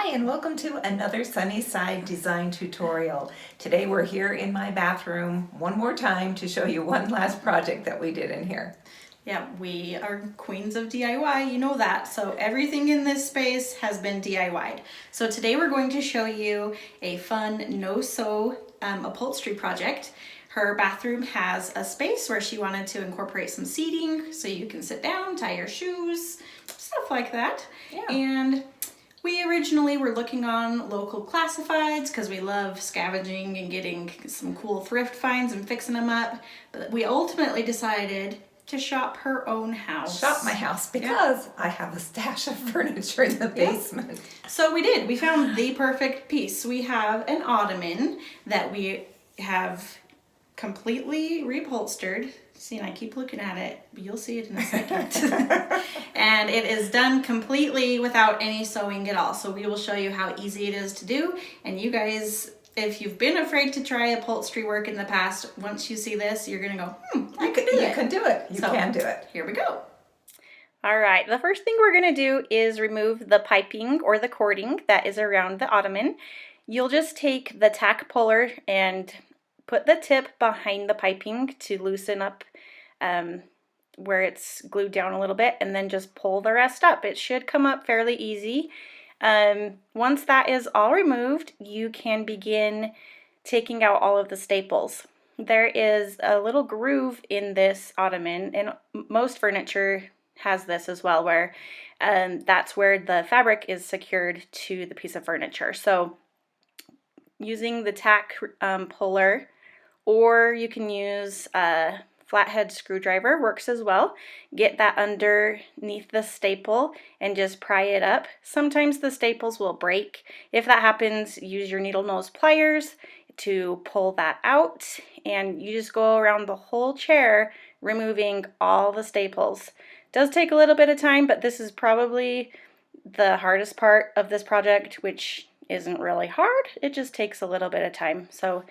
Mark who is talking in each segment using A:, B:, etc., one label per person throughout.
A: Hi, and welcome to another Sunnyside design tutorial. Today we're here in my bathroom one more time to show you one last project that we did in here.
B: Yeah, we are queens of DIY, you know that. So everything in this space has been DIY'd. So today we're going to show you a fun no-sew upholstery project. Her bathroom has a space where she wanted to incorporate some seating so you can sit down, tie your shoes, stuff like that.
A: Yeah.
B: And we originally were looking on local classifieds because we love scavenging and getting some cool thrift finds and fixing them up. But we ultimately decided to shop her own house.
A: Shop my house because I have a stash of furniture in the basement.
B: So we did. We found the perfect piece. We have an ottoman that we have completely reupholstered. See, and I keep looking at it, but you'll see it in a second. And it is done completely without any sewing at all. So we will show you how easy it is to do. And you guys, if you've been afraid to try upholstery work in the past, once you see this, you're gonna go, I could do it.
A: You can do it. You can do it.
B: Here we go.
C: All right, the first thing we're gonna do is remove the piping or the cording that is around the ottoman. You'll just take the tack puller and put the tip behind the piping to loosen up where it's glued down a little bit, and then just pull the rest up. It should come up fairly easy. Once that is all removed, you can begin taking out all of the staples. There is a little groove in this ottoman, and most furniture has this as well, where that's where the fabric is secured to the piece of furniture. So using the tack puller, or you can use a flathead screwdriver, works as well. Get that underneath the staple and just pry it up. Sometimes the staples will break. If that happens, use your needle nose pliers to pull that out, and you just go around the whole chair removing all the staples. It does take a little bit of time, but this is probably the hardest part of this project, which isn't really hard. It just takes a little bit of time. So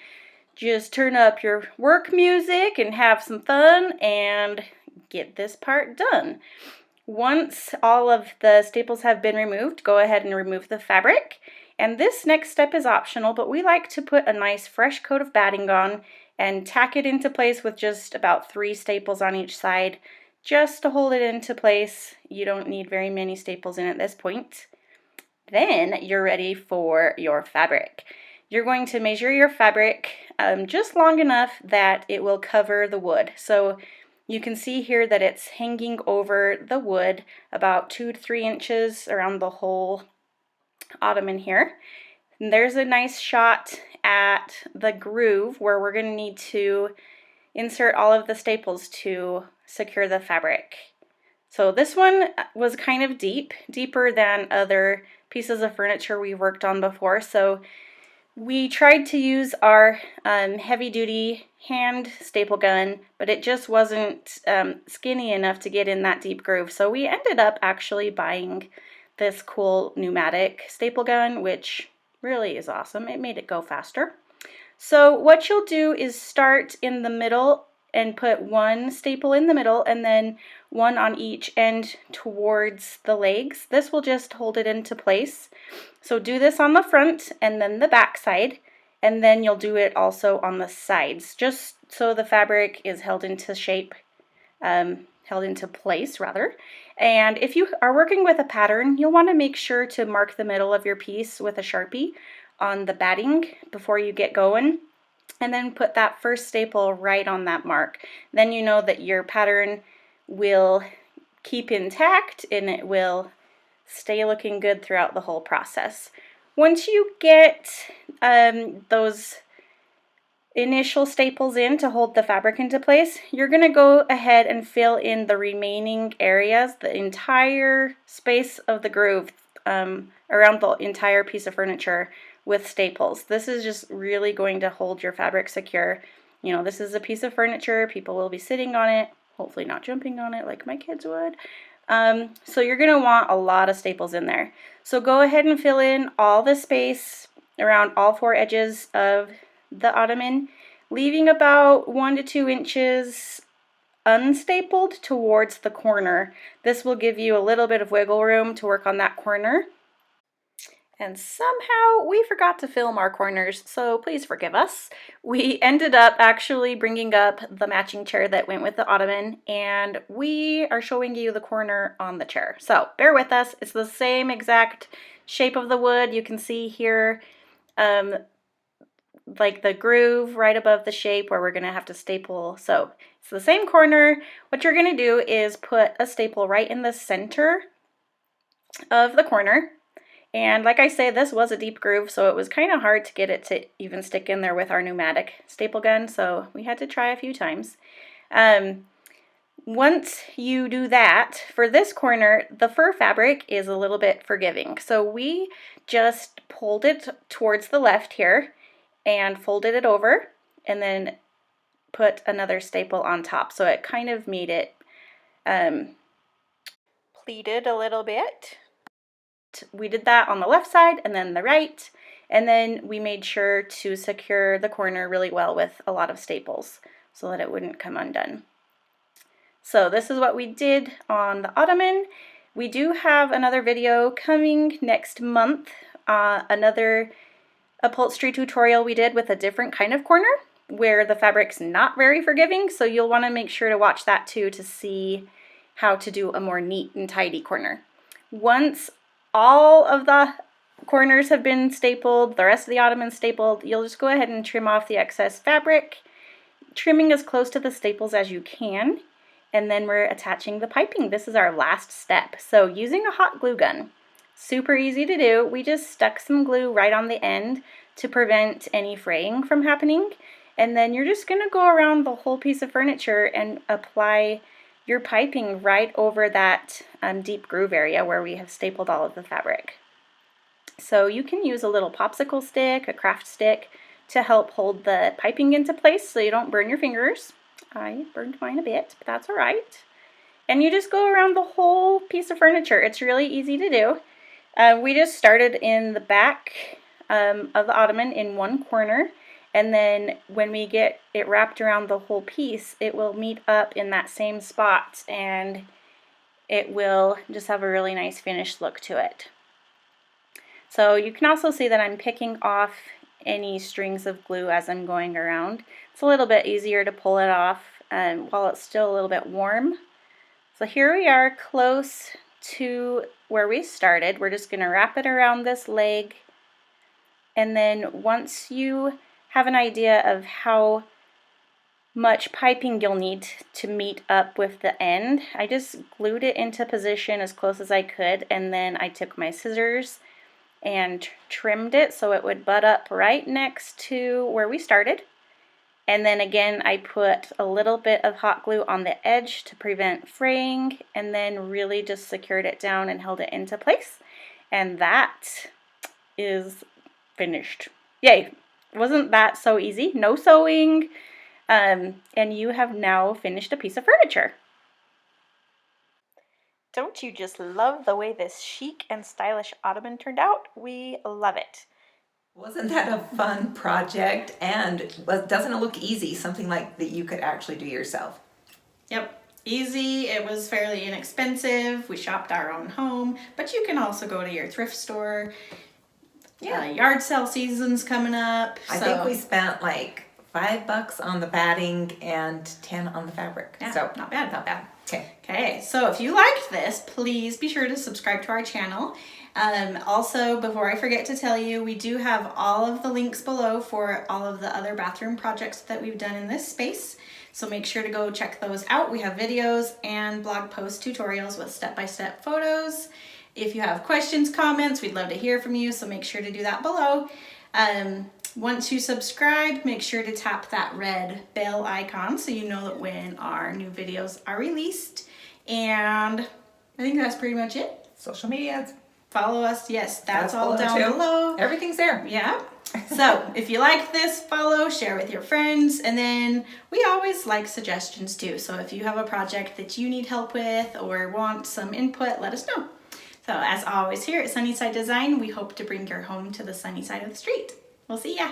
C: just turn up your work music and have some fun and get this part done. Once all of the staples have been removed, go ahead and remove the fabric. And this next step is optional, but we like to put a nice fresh coat of batting on and tack it into place with just about 3 staples on each side, just to hold it into place. You don't need very many staples in at this point. Then you're ready for your fabric. You're going to measure your fabric just long enough that it will cover the wood. So you can see here that it's hanging over the wood about 2 to 3 inches around the whole ottoman here. And there's a nice shot at the groove where we're going to need to insert all of the staples to secure the fabric. So this one was kind of deep, deeper than other pieces of furniture we worked on before. So we tried to use our heavy-duty hand staple gun, but it just wasn't skinny enough to get in that deep groove. So we ended up actually buying this cool pneumatic staple gun, which really is awesome. It made it go faster. So what you'll do is start in the middle and put 1 staple in the middle and then 1 on each end towards the legs. This will just hold it into place. So do this on the front and then the back side, and then you'll do it also on the sides, just so the fabric is held into shape, held into place rather. And if you are working with a pattern, you'll want to make sure to mark the middle of your piece with a Sharpie on the batting before you get going, and then put that first staple right on that mark. Then you know that your pattern will keep intact and it will stay looking good throughout the whole process. Once you get those initial staples in to hold the fabric into place, you're going to go ahead and fill in the remaining areas, the entire space of the groove around the entire piece of furniture with staples. This is just really going to hold your fabric secure. You know, this is a piece of furniture. People will be sitting on it, hopefully not jumping on it like my kids would. So you're going to want a lot of staples in there. So go ahead and fill in all the space around all 4 edges of the ottoman, leaving about 1 to 2 inches unstapled towards the corner. This will give you a little bit of wiggle room to work on that corner. And somehow we forgot to film our corners, so please forgive us. We ended up actually bringing up the matching chair that went with the ottoman, and we are showing you the corner on the chair. So bear with us. It's the same exact shape of the wood. You can see here like the groove right above the shape where we're going to have to staple. So it's the same corner. What you're going to do is put a staple right in the center of the corner. And like I say, this was a deep groove, so it was kind of hard to get it to even stick in there with our pneumatic staple gun, so we had to try a few times. Once you do that, for this corner, the fur fabric is a little bit forgiving. So we just pulled it towards the left here and folded it over and then put another staple on top. So it kind of made it pleated a little bit. We did that on the left side and then the right, and then we made sure to secure the corner really well with a lot of staples so that it wouldn't come undone. So this is what we did on the ottoman. We do have another video coming next month, another upholstery tutorial we did with a different kind of corner where the fabric's not very forgiving, so you'll want to make sure to watch that too to see how to do a more neat and tidy corner. Once all of the corners have been stapled, the rest of the ottoman stapled, you'll just go ahead and trim off the excess fabric, trimming as close to the staples as you can, and then we're attaching the piping. This is our last step. So using a hot glue gun, super easy to do. We just stuck some glue right on the end to prevent any fraying from happening, and then you're just gonna go around the whole piece of furniture and apply your piping right over that deep groove area where we have stapled all of the fabric. So you can use a little popsicle stick, a craft stick, to help hold the piping into place so you don't burn your fingers. I burned mine a bit, but that's all right. And you just go around the whole piece of furniture. It's really easy to do. We just started in the back of the ottoman in one corner, and then when we get it wrapped around the whole piece, it will meet up in that same spot and it will just have a really nice finished look to it. So you can also see that I'm picking off any strings of glue as I'm going around. It's a little bit easier to pull it off while it's still a little bit warm. So here we are close to where we started. We're just going to wrap it around this leg, and then once you have an idea of how much piping you'll need to meet up with the end, I just glued it into position as close as I could, and then I took my scissors and trimmed it so it would butt up right next to where we started. And then again, I put a little bit of hot glue on the edge to prevent fraying, and then really just secured it down and held it into place. And that is finished. Yay! Wasn't that so easy? No sewing, and you have now finished a piece of furniture. Don't you just love the way this chic and stylish ottoman turned out? We love it.
A: Wasn't that a fun project? And doesn't it look easy? Something like that you could actually do yourself.
B: Yep. Easy. It was fairly inexpensive. We shopped our own home, but you can also go to your thrift store. Yeah. Yard sale season's coming up.
A: I think we spent like $5 on the batting and 10 on the fabric.
B: Yeah,
A: so
B: not bad, not bad.
A: Okay,
B: so if you liked this, please be sure to subscribe to our channel. Also, before I forget to tell you, we do have all of the links below for all of the other bathroom projects that we've done in this space. So make sure to go check those out. We have videos and blog post tutorials with step-by-step photos. If you have questions, comments, we'd love to hear from you, so make sure to do that below. Once you subscribe, make sure to tap that red bell icon so you know that when our new videos are released. And I think that's pretty much it.
A: Social media.
B: Follow us. Yes, that's all down below.
A: Everything's there.
B: Yeah. So if you like this, follow, share with your friends, and then we always like suggestions too. So if you have a project that you need help with or want some input, let us know. So as always, here at Sunnyside Design, we hope to bring your home to the sunny side of the street. We'll see ya.